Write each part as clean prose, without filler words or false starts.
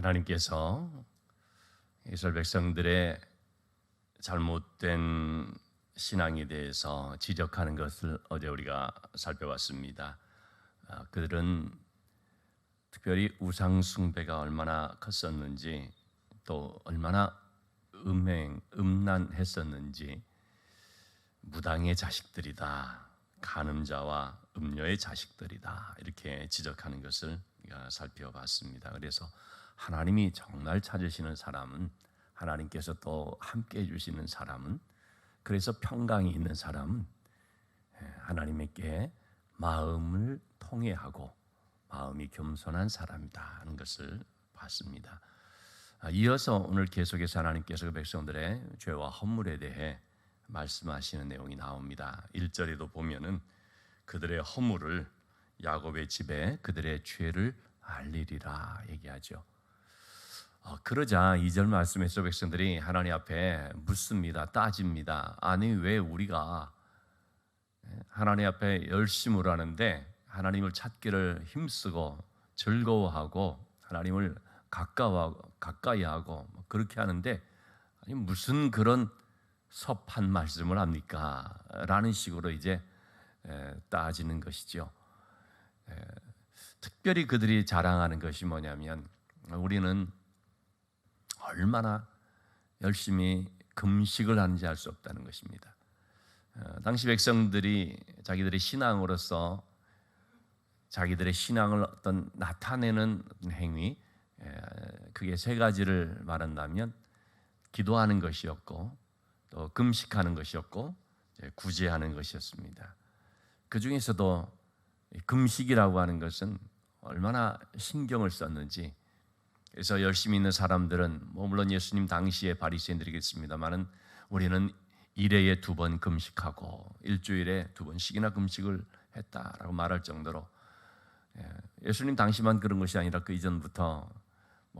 하나님께서 이스라엘 백성들의 잘못된 신앙에 대해서 지적하는 것을 어제 우리가 살펴봤습니다. 그들은 특별히 우상 숭배가 얼마나 컸었는지, 또 얼마나 음란했었는지, 무당의 자식들이다, 간음자와 음녀의 자식들이다, 이렇게 지적하는 것을 우리가 살펴봤습니다. 그래서 하나님이 정말 찾으시는 사람은, 하나님께서 또 함께 해주시는 사람은, 그래서 평강이 있는 사람은 하나님께 마음을 통회하고 마음이 겸손한 사람이다 하는 것을 봤습니다. 이어서 오늘 계속해서 하나님께서 그 백성들의 죄와 허물에 대해 말씀하시는 내용이 나옵니다. 1절에도 보면은 그들의 허물을 야곱의 집에 그들의 죄를 알리리라 얘기하죠. 그러자 2절 말씀에서 백성들이 하나님 앞에 묻습니다. 따집니다. 아니 왜 우리가 하나님 앞에 열심을 하는데 하나님을 찾기를 힘쓰고 즐거워하고 하나님을 가까이 하고 그렇게 하는데 아니 무슨 그런 섭한 말씀을 합니까? 라는 식으로 이제 따지는 것이죠. 특별히 그들이 자랑하는 것이 뭐냐면 우리는 얼마나 열심히 금식을 하는지 알 수 없다는 것입니다. 당시 백성들이 자기들의 신앙으로서 자기들의 신앙을 어떤 나타내는 행위, 그게 세 가지를 말한다면 기도하는 것이었고, 또 금식하는 것이었고, 구제하는 것이었습니다. 그 중에서도 금식이라고 하는 것은 얼마나 신경을 썼는지. 그래서 열심히 있는 사람들은 물론 예수님 당시의 바리새인들이겠습니다만은 우리는 일회에 2번 금식하고 일주일에 2번씩이나 금식을 했다라고 말할 정도로 예수님 당시만 그런 것이 아니라 그 이전부터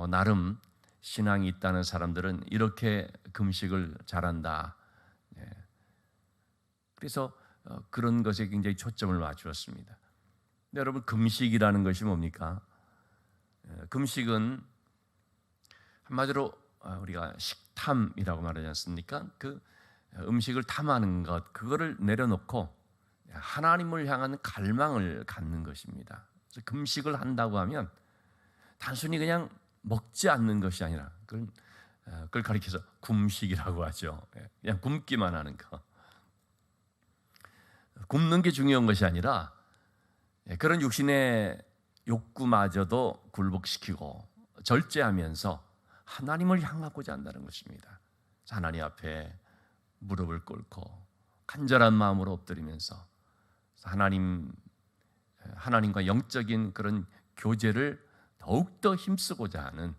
나름 신앙이 있다는 사람들은 이렇게 금식을 잘한다. 그래서 그런 것에 굉장히 초점을 맞추었습니다. 근데 여러분, 금식이라는 것이 뭡니까? 금식은 한마디로 우리가 식탐이라고 말하지 않습니까? 그 음식을 탐하는 것, 그거를 내려놓고 하나님을 향한 갈망을 갖는 것입니다. 그래서 금식을 한다고 하면 단순히 그냥 먹지 않는 것이 아니라 그걸 가리켜서 굶식이라고 하죠. 그냥 굶기만 하는 거. 굶는 게 중요한 것이 아니라 그런 육신의 욕구마저도 굴복시키고 절제하면서 하나님을 향하고자 한다는 것입니다. 하나님 앞에 무릎을 꿇고 간절한 마음으로 엎드리면서 하나님과 영적인 그런 교제를 더욱더 힘쓰고자 하는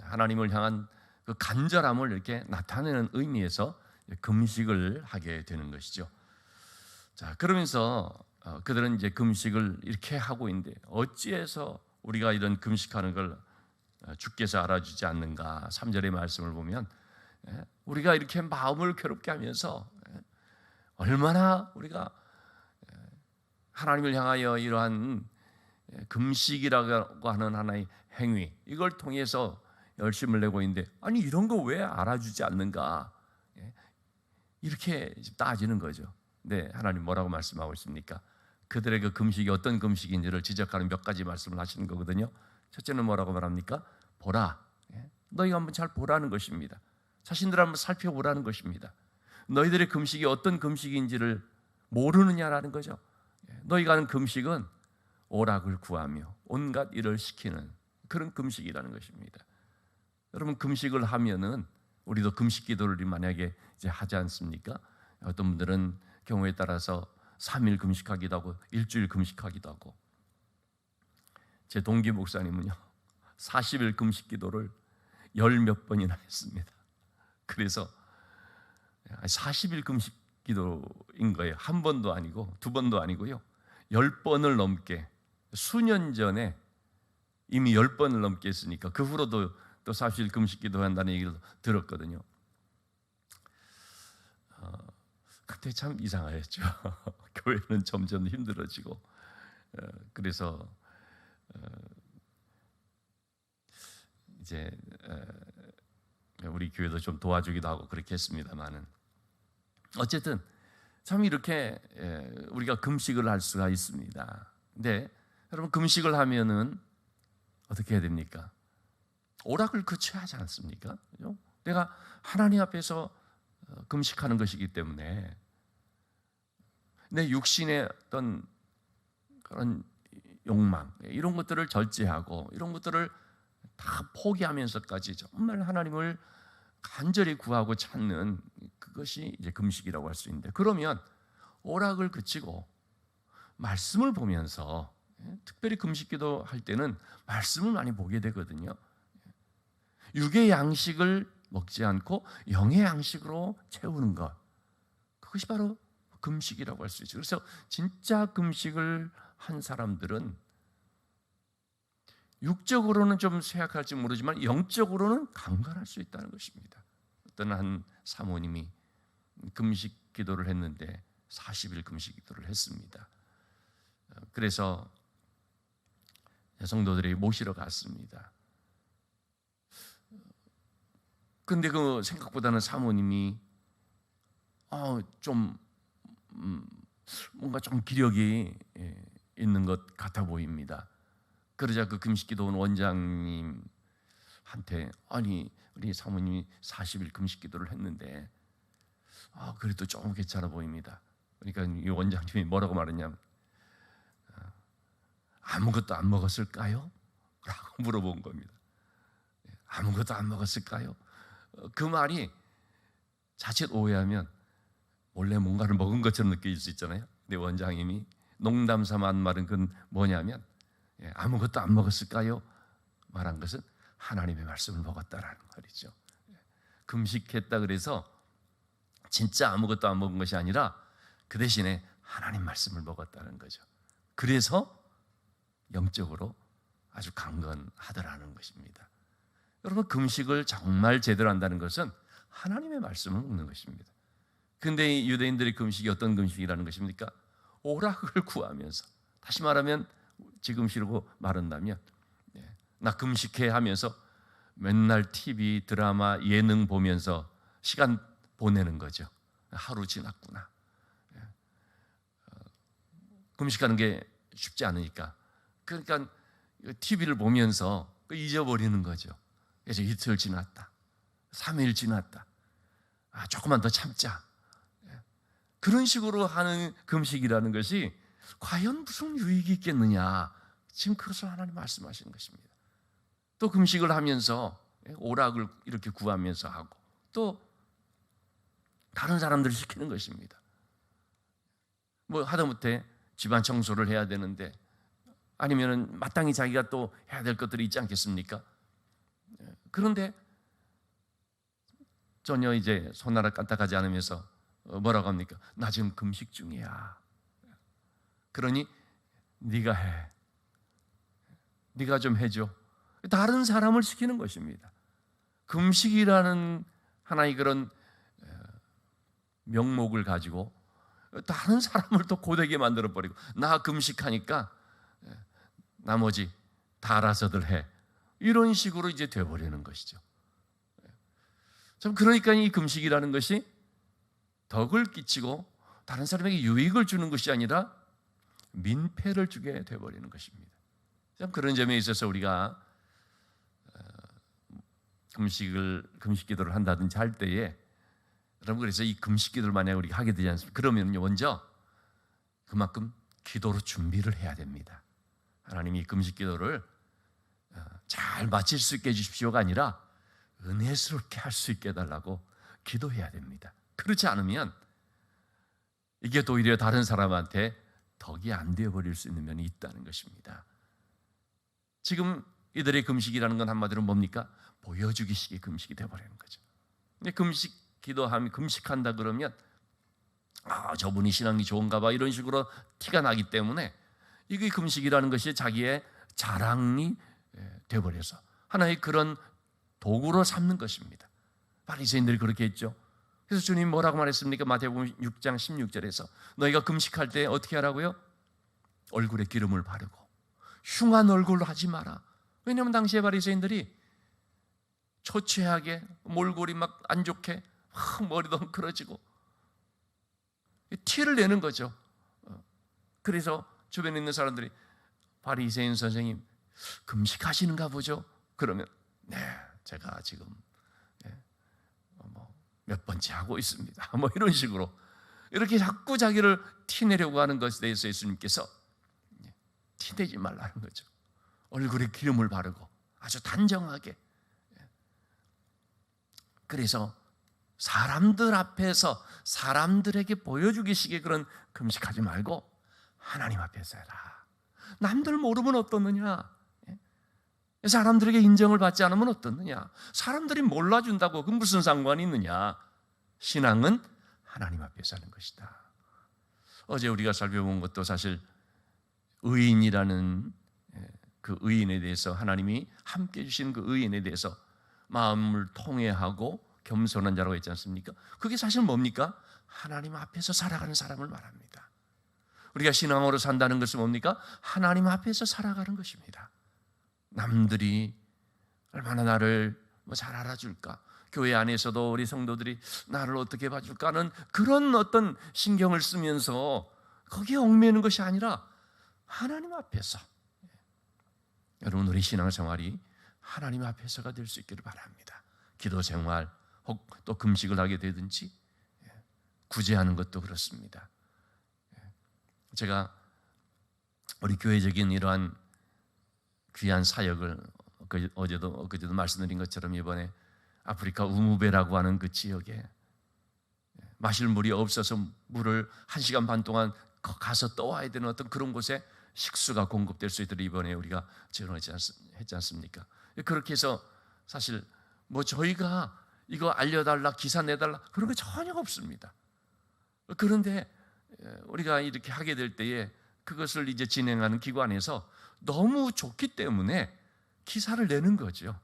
하나님을 향한 그 간절함을 이렇게 나타내는 의미에서 금식을 하게 되는 것이죠. 자, 그러면서 그들은 이제 금식을 이렇게 하고 있는데 어찌해서 우리가 이런 금식하는 걸 주께서 알아주지 않는가? 3절의 말씀을 보면 우리가 이렇게 마음을 괴롭게 하면서 얼마나 우리가 하나님을 향하여 이러한 금식이라고 하는 하나의 행위, 이걸 통해서 열심을 내고 있는데 아니 이런 거 왜 알아주지 않는가? 이렇게 따지는 거죠. 네, 하나님 뭐라고 말씀하고 있습니까? 그들의 그 금식이 어떤 금식인지를 지적하는 몇 가지 말씀을 하시는 거거든요. 첫째는 뭐라고 말합니까? 보라. 너희가 한번 잘 보라는 것입니다. 자신들 한번 살펴보라는 것입니다. 너희들의 금식이 어떤 금식인지를 모르느냐라는 거죠. 너희가 하는 금식은 오락을 구하며 온갖 일을 시키는 그런 금식이라는 것입니다. 여러분, 금식을 하면은 우리도 금식 기도를 만약에 이제 하지 않습니까? 어떤 분들은 경우에 따라서 3일 금식하기도 하고 일주일 금식하기도 하고, 제 동기 목사님은요 40일 금식 기도를 10몇 번이나 했습니다. 그래서 40일 금식 기도인 거예요. 한 번도 아니고 두 번도 아니고요 10번을 넘게, 수년 전에 이미 10번을 넘게 했으니까 그 후로도 또 40일 금식 기도한다는 얘기를 들었거든요. 그때 참 이상하였죠. 교회는 점점 힘들어지고, 그래서 이제 우리 교회도 좀 도와주기도 하고 그렇게 했습니다만은 어쨌든 참 이렇게 우리가 금식을 할 수가 있습니다. 근데 여러분 금식을 하면은 어떻게 해야 됩니까? 오락을 그쳐야 하지 않습니까? 그죠? 내가 하나님 앞에서 금식하는 것이기 때문에 내 육신의 어떤 그런 욕망 이런 것들을 절제하고 이런 것들을 다 포기하면서까지 정말 하나님을 간절히 구하고 찾는 그것이 이제 금식이라고 할 수 있는데, 그러면 오락을 그치고 말씀을 보면서 특별히 금식기도 할 때는 말씀을 많이 보게 되거든요. 육의 양식을 먹지 않고 영의 양식으로 채우는 것, 그것이 바로 금식이라고 할 수 있죠. 그래서 진짜 금식을 한 사람들은 육적으로는 좀 쇠약할지 모르지만 영적으로는 강건할 수 있다는 것입니다. 어떤 한 사모님이 금식 기도를 했는데 40일 금식 기도를 했습니다. 그래서 성도들이 모시러 갔습니다. 근데 그 생각보다는 사모님이 좀 뭔가 좀 기력이 있는 것 같아 보입니다. 그러자 그 금식기도 온 원장님한테 아니 우리 사모님이 40일 금식기도를 했는데 그래도 조금 괜찮아 보입니다. 그러니까 이 원장님이 뭐라고 말했냐면 아무것도 안 먹었을까요? 라고 물어본 겁니다. 아무것도 안 먹었을까요? 그 말이 자칫 오해하면 원래 뭔가를 먹은 것처럼 느껴질 수 있잖아요. 근데 원장님이 농담 삼아 한 말은 그건 뭐냐면 아무것도 안 먹었을까요? 말한 것은 하나님의 말씀을 먹었다라는 말이죠. 금식했다 그래서 진짜 아무것도 안 먹은 것이 아니라 그 대신에 하나님 말씀을 먹었다는 거죠. 그래서 영적으로 아주 강건하더라는 것입니다. 여러분, 금식을 정말 제대로 한다는 것은 하나님의 말씀을 먹는 것입니다. 그런데 유대인들의 금식이 어떤 금식이라는 것입니까? 오락을 구하면서, 다시 말하면 지금시라고 말한다면 나 금식해 하면서 맨날 TV, 드라마, 예능 보면서 시간 보내는 거죠. 하루 지났구나. 금식하는 게 쉽지 않으니까. 그러니까 TV를 보면서 잊어버리는 거죠. 그래서 이틀 지났다, 3일 지났다, 조금만 더 참자. 그런 식으로 하는 금식이라는 것이 과연 무슨 유익이 있겠느냐, 지금 그것을 하나님 말씀하시는 것입니다. 또 금식을 하면서 오락을 이렇게 구하면서 하고 또 다른 사람들을 시키는 것입니다. 뭐 하다못해 집안 청소를 해야 되는데, 아니면은 마땅히 자기가 또 해야 될 것들이 있지 않겠습니까? 그런데 전혀 이제 손가락 까딱하지 않으면서 뭐라고 합니까? 나 지금 금식 중이야. 그러니 네가 해, 네가 좀 해줘. 다른 사람을 시키는 것입니다. 금식이라는 하나의 그런 명목을 가지고 다른 사람을 또 고되게 만들어버리고, 나 금식하니까 나머지 다 알아서들 해, 이런 식으로 이제 돼버리는 것이죠. 참, 그러니까 이 금식이라는 것이 덕을 끼치고 다른 사람에게 유익을 주는 것이 아니라 민폐를 주게 돼버리는 것입니다. 참, 그런 점에 있어서 우리가 금식 기도를 한다든지 할 때에, 여러분, 그래서 이 금식 기도를 만약에 우리가 하게 되지 않습니까? 그러면 먼저 그만큼 기도로 준비를 해야 됩니다. 하나님이 금식 기도를 잘 마칠 수 있게 해주십시오가 아니라 은혜스럽게 할 수 있게 해달라고 기도해야 됩니다. 그렇지 않으면 이게 또 오히려 다른 사람한테 덕이 안 되어버릴 수 있는 면이 있다는 것입니다. 지금 이들의 금식이라는 건 한마디로 뭡니까? 보여주기식의 금식이 되어버리는 거죠. 근데 기도하면 금식한다 그러면 저분이 신앙이 좋은가 봐, 이런 식으로 티가 나기 때문에 이게 금식이라는 것이 자기의 자랑이 되어버려서 하나의 그런 도구로 삼는 것입니다. 바리새인들이 그렇게 했죠. 그래서 주님 뭐라고 말했습니까? 마태복음 6장 16절에서 너희가 금식할 때 어떻게 하라고요? 얼굴에 기름을 바르고 흉한 얼굴로 하지 마라. 왜냐하면 당시에 바리새인들이 초췌하게, 몰골이 막 안 좋게, 머리도 헝클어지고 티를 내는 거죠. 그래서 주변에 있는 사람들이 바리새인 선생님 금식하시는가 보죠? 그러면 네, 제가 지금 몇 번째 하고 있습니다. 이런 식으로 이렇게 자꾸 자기를 티내려고 하는 것에 대해서 예수님께서 티내지 말라는 거죠. 얼굴에 기름을 바르고 아주 단정하게. 그래서 사람들 앞에서 사람들에게 보여주기식의 그런 금식하지 말고 하나님 앞에서 해라. 남들 모르면 어떻느냐? 사람들에게 인정을 받지 않으면 어떻느냐? 사람들이 몰라준다고 그 무슨 상관이 있느냐? 신앙은 하나님 앞에서 하는 것이다. 어제 우리가 살펴본 것도 사실 의인이라는 그 의인에 대해서, 하나님이 함께 해주신 그 의인에 대해서 마음을 통회하고 겸손한 자라고 했지 않습니까? 그게 사실 뭡니까? 하나님 앞에서 살아가는 사람을 말합니다. 우리가 신앙으로 산다는 것은 뭡니까? 하나님 앞에서 살아가는 것입니다. 남들이 얼마나 나를 잘 알아줄까? 교회 안에서도 우리 성도들이 나를 어떻게 봐줄까 하는 그런 어떤 신경을 쓰면서 거기에 얽매이는 것이 아니라 하나님 앞에서, 여러분 우리 신앙생활이 하나님 앞에서가 될 수 있기를 바랍니다. 기도 생활 혹 또 금식을 하게 되든지 구제하는 것도 그렇습니다. 제가 우리 교회적인 이러한 귀한 사역을 어제도 말씀드린 것처럼 이번에 아프리카 우무베라고 하는 그 지역에 마실 물이 없어서 물을 1시간 반 동안 가서 떠와야 되는 어떤 그런 곳에 식수가 공급될 수 있도록 이번에 우리가 지원했지 않습니까? 그렇게 해서 사실 저희가 이거 알려달라, 기사 내달라 그런 거 전혀 없습니다. 그런데 우리가 이렇게 하게 될 때에 그것을 이제 진행하는 기관에서 너무 좋기 때문에 기사를 내는 거죠.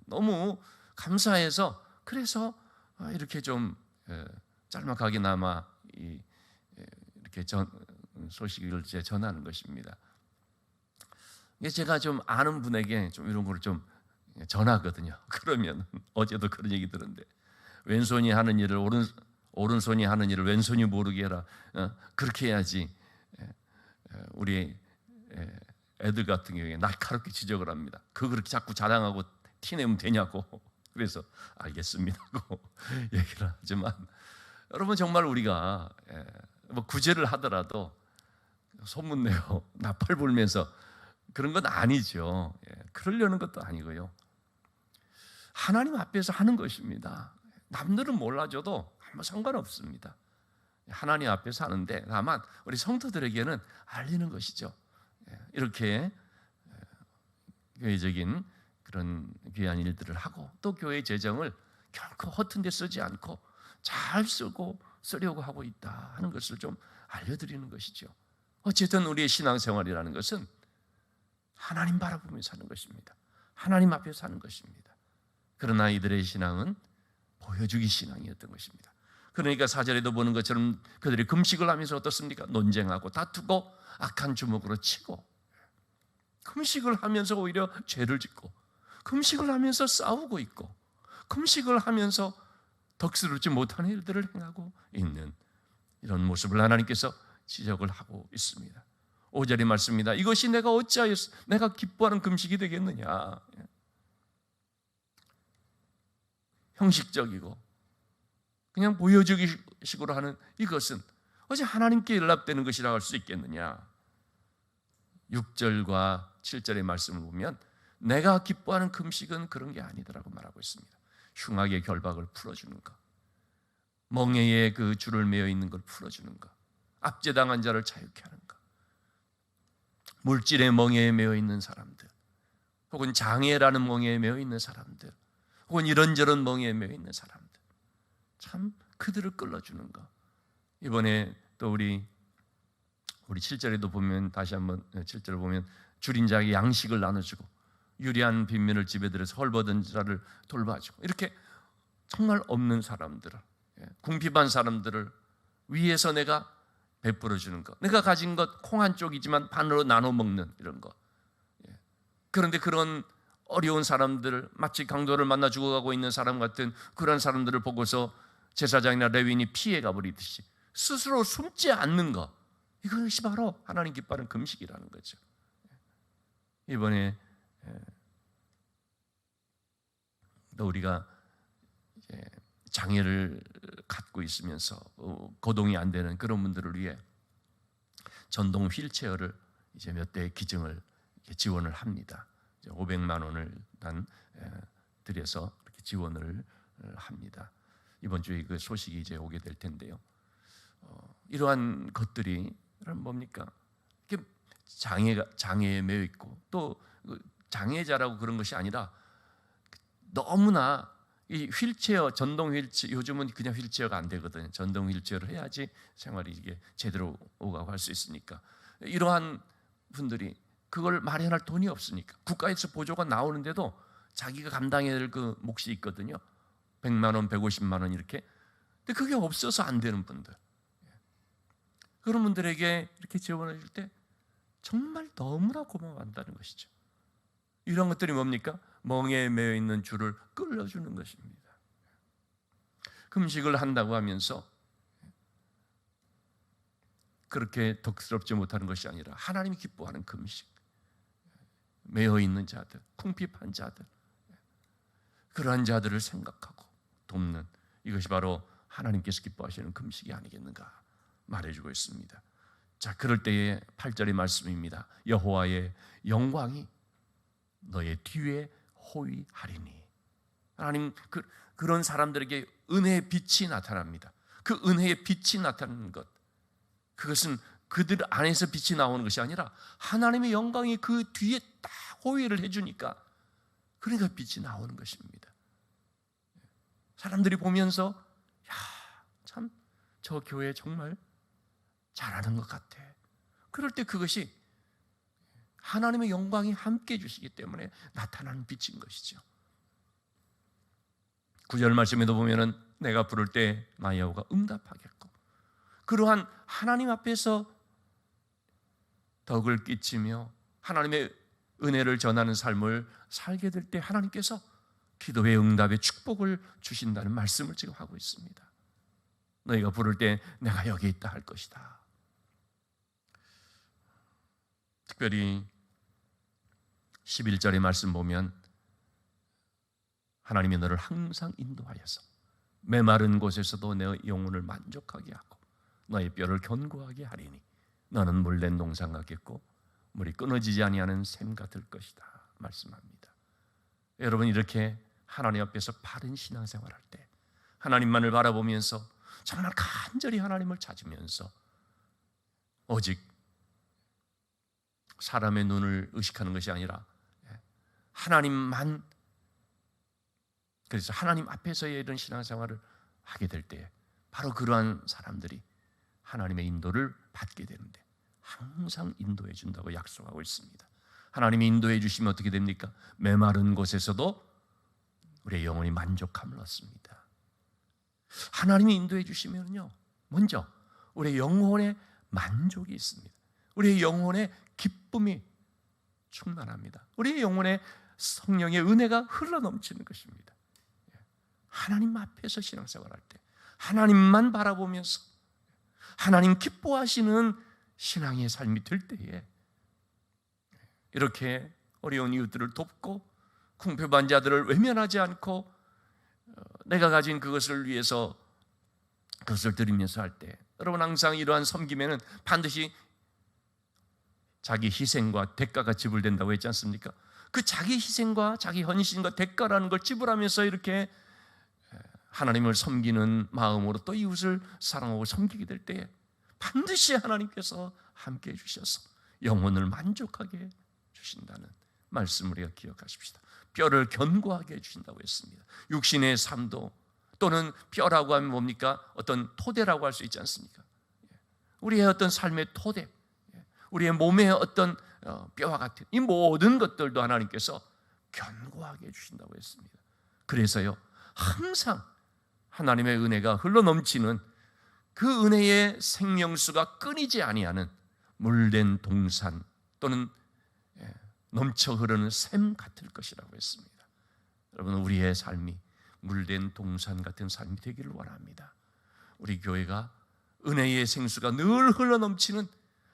너무 감사해서, 그래서 이렇게 좀 짤막하게나마 이렇게 소식을 전하는 것입니다. 제가 좀 아는 분에게 좀 이런 걸 좀 전하거든요. 그러면 어제도 그런 얘기 들었는데, 왼손이 하는 일을 오른손이 하는 일을 왼손이 모르게 해라. 그렇게 해야지 우리 애들 같은 경우에 날카롭게 지적을 합니다. 그렇게 자꾸 자랑하고 티내면 되냐고. 그래서 알겠습니다고 얘기를 하지만, 여러분 정말 우리가 구제를 하더라도 소문내고 나팔 불면서 그런 건 아니죠. 그러려는 것도 아니고요. 하나님 앞에서 하는 것입니다. 남들은 몰라줘도 아무 상관없습니다. 하나님 앞에서 하는데 다만 우리 성도들에게는 알리는 것이죠. 이렇게 교회적인 그런 귀한 일들을 하고, 또 교회 재정을 결코 허튼 데 쓰지 않고 잘 쓰려고 하고 있다 하는 것을 좀 알려드리는 것이죠. 어쨌든 우리의 신앙생활이라는 것은 하나님 바라보면서 사는 것입니다. 하나님 앞에서 사는 것입니다. 그러나 이들의 신앙은 보여주기 신앙이었던 것입니다. 그러니까 4절에도 보는 것처럼 그들이 금식을 하면서 어떻습니까? 논쟁하고 다투고 악한 주먹으로 치고, 금식을 하면서 오히려 죄를 짓고, 금식을 하면서 싸우고 있고, 금식을 하면서 덕스럽지 못한 일들을 행하고 있는 이런 모습을 하나님께서 지적을 하고 있습니다. 5절의 말씀입니다. 이것이 내가 어찌하여 내가 기뻐하는 금식이 되겠느냐. 형식적이고 그냥 보여주기식으로 하는 이것은 어찌 하나님께 연락되는 것이라고 할 수 있겠느냐. 6절과 7절의 말씀을 보면 내가 기뻐하는 금식은 그런 게 아니더라고 말하고 있습니다. 흉악의 결박을 풀어주는 것, 멍에에 그 줄을 매어 있는 걸 풀어주는 것, 압제당한 자를 자유케 하는 것, 물질의 멍에에 매어 있는 사람들, 혹은 장애라는 멍에에 매어 있는 사람들, 혹은 이런저런 멍에에 매어 있는 사람들, 참 그들을 끌어주는 것. 이번에 또 우리 7절에도 보면, 다시 한번 7절을 보면 줄인 자에게 양식을 나눠주고 유리한 빈면을 집에 들여서 헐벗은 자를 돌봐주고, 이렇게 정말 없는 사람들을, 궁핍한 사람들을 위해서 내가 베풀어 주는 것, 내가 가진 것 콩 한 쪽이지만 반으로 나눠 먹는 이런 것. 그런데 그런 어려운 사람들, 마치 강도를 만나 죽어가고 있는 사람 같은 그런 사람들을 보고서 제사장이나 레위인이 피해가 버리듯이 스스로 숨지 않는 것, 이것이 바로 하나님 기뻐하는 금식이라는 거죠. 이번에 또 우리가 장애를 갖고 있으면서 거동이 안 되는 그런 분들을 위해 전동 휠체어를 이제 몇 대 기증을 지원을 합니다. 500만 원을 단 들여서 이렇게 지원을 합니다. 이번 주에 그 소식이 이제 오게 될 텐데요. 이러한 것들이 뭡니까? 장애에 매여 있고 또 장애자라고 그런 것이 아니라 너무나 이 휠체어, 전동 휠체어, 요즘은 그냥 휠체어가 안 되거든요. 전동 휠체어를 해야지 생활이 이게 제대로 오가고 할 수 있으니까. 이러한 분들이 그걸 마련할 돈이 없으니까 국가에서 보조가 나오는데도 자기가 감당해야 될 그 몫이 있거든요. 100만 원, 150만 원 이렇게. 근데 그게 없어서 안 되는 분들, 그런 분들에게 이렇게 지원을 줄 때 정말 너무나 고마워한다는 것이죠. 이런 것들이 뭡니까? 멍에 매여 있는 줄을 끌어주는 것입니다. 금식을 한다고 하면서 그렇게 덕스럽지 못하는 것이 아니라 하나님이 기뻐하는 금식, 매여 있는 자들, 궁핍한 자들, 그러한 자들을 생각하고 돕는, 이것이 바로 하나님께서 기뻐하시는 금식이 아니겠는가 말해주고 있습니다. 자, 그럴 때의 8절의 말씀입니다. 여호와의 영광이 너의 뒤에 호위하리니. 하나님 그런 사람들에게 은혜의 빛이 나타납니다. 그 은혜의 빛이 나타나는 것, 그것은 그들 안에서 빛이 나오는 것이 아니라 하나님의 영광이 그 뒤에 딱 호위를 해주니까, 그러니까 빛이 나오는 것입니다. 사람들이 보면서 참 저 교회 정말 잘하는 것 같아. 그럴 때 그것이 하나님의 영광이 함께 해주시기 때문에 나타나는 빛인 것이죠. 9절 말씀에도 보면은 내가 부를 때 마야오가 응답하겠고, 그러한 하나님 앞에서 덕을 끼치며 하나님의 은혜를 전하는 삶을 살게 될 때 하나님께서 기도의 응답의 축복을 주신다는 말씀을 지금 하고 있습니다. 너희가 부를 때 내가 여기 있다 할 것이다. 특별히 11절의 말씀 보면 하나님이 너를 항상 인도하여서 메마른 곳에서도 내 영혼을 만족하게 하고 너의 뼈를 견고하게 하리니 너는 물된 농상 같겠고 물이 끊어지지 아니하는 샘 같을 것이다 말씀합니다. 여러분, 이렇게 하나님 앞에서 바른 신앙생활할 때 하나님만을 바라보면서 정말 간절히 하나님을 찾으면서 오직 사람의 눈을 의식하는 것이 아니라 하나님만, 그래서 하나님 앞에서의 이런 신앙생활을 하게 될 때 바로 그러한 사람들이 하나님의 인도를 받게 되는데 항상 인도해 준다고 약속하고 있습니다. 하나님이 인도해 주시면 어떻게 됩니까? 메마른 곳에서도 우리의 영혼이 만족함을 얻습니다. 하나님이 인도해 주시면요, 먼저 우리의 영혼에 만족이 있습니다. 우리의 영혼에 기쁨이 충만합니다. 우리의 영혼에 성령의 은혜가 흘러넘치는 것입니다. 하나님 앞에서 신앙생활할 때 하나님만 바라보면서 하나님 기뻐하시는 신앙의 삶이 될 때에 이렇게 어려운 이웃들을 돕고 궁핍한 자들을 외면하지 않고 내가 가진 그것을 위해서 그것을 드리면서 할 때, 여러분 항상 이러한 섬김에는 반드시 자기 희생과 대가가 지불된다고 했지 않습니까? 그 자기 희생과 자기 헌신과 대가라는 걸 지불하면서 이렇게 하나님을 섬기는 마음으로 또 이웃을 사랑하고 섬기게 될 때에 반드시 하나님께서 함께해 주셔서 영혼을 만족하게 주신다는 말씀을 우리가 기억하십시다. 뼈를 견고하게 해주신다고 했습니다. 육신의 삶도, 또는 뼈라고 하면 뭡니까? 어떤 토대라고 할 수 있지 않습니까? 우리의 어떤 삶의 토대, 우리의 몸의 어떤 뼈와 같은 이 모든 것들도 하나님께서 견고하게 해주신다고 했습니다. 그래서요, 항상 하나님의 은혜가 흘러넘치는 그 은혜의 생명수가 끊이지 아니하는 물된 동산 또는 넘쳐 흐르는 샘 같을 것이라고 했습니다. 여러분, 우리의 삶이 물된 동산 같은 삶이 되기를 원합니다. 우리 교회가 은혜의 생수가 늘 흘러넘치는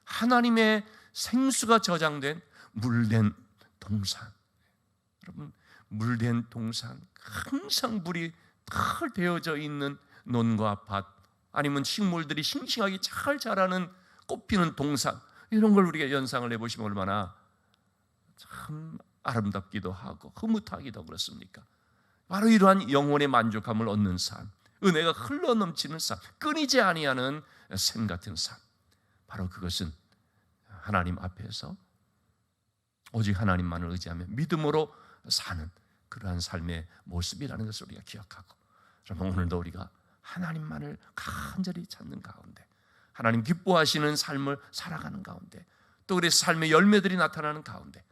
하나님의 생수가 저장된 물된 동산. 여러분, 물된 동산, 항상 물이 잘 되어져 있는 논과 밭, 아니면 식물들이 싱싱하게 잘 자라는 꽃피는 동산, 이런 걸 우리가 연상을 해보시면 얼마나 참 아름답기도 하고 흐뭇하기도 그렇습니까? 바로 이러한 영혼의 만족감을 얻는 삶, 은혜가 흘러넘치는 삶, 끊이지 아니하는 샘 같은 삶, 바로 그것은 하나님 앞에서 오직 하나님만을 의지하며 믿음으로 사는 그러한 삶의 모습이라는 것을 우리가 기억하고, 여러분, 오늘도 우리가 하나님만을 간절히 찾는 가운데, 하나님 기뻐하시는 삶을 살아가는 가운데, 또 우리 삶의 열매들이 나타나는 가운데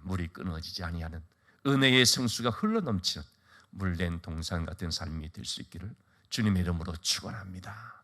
물이 끊어지지 아니하는 은혜의 생수가 흘러넘치는 물된 동산 같은 삶이 될 수 있기를 주님의 이름으로 축원합니다.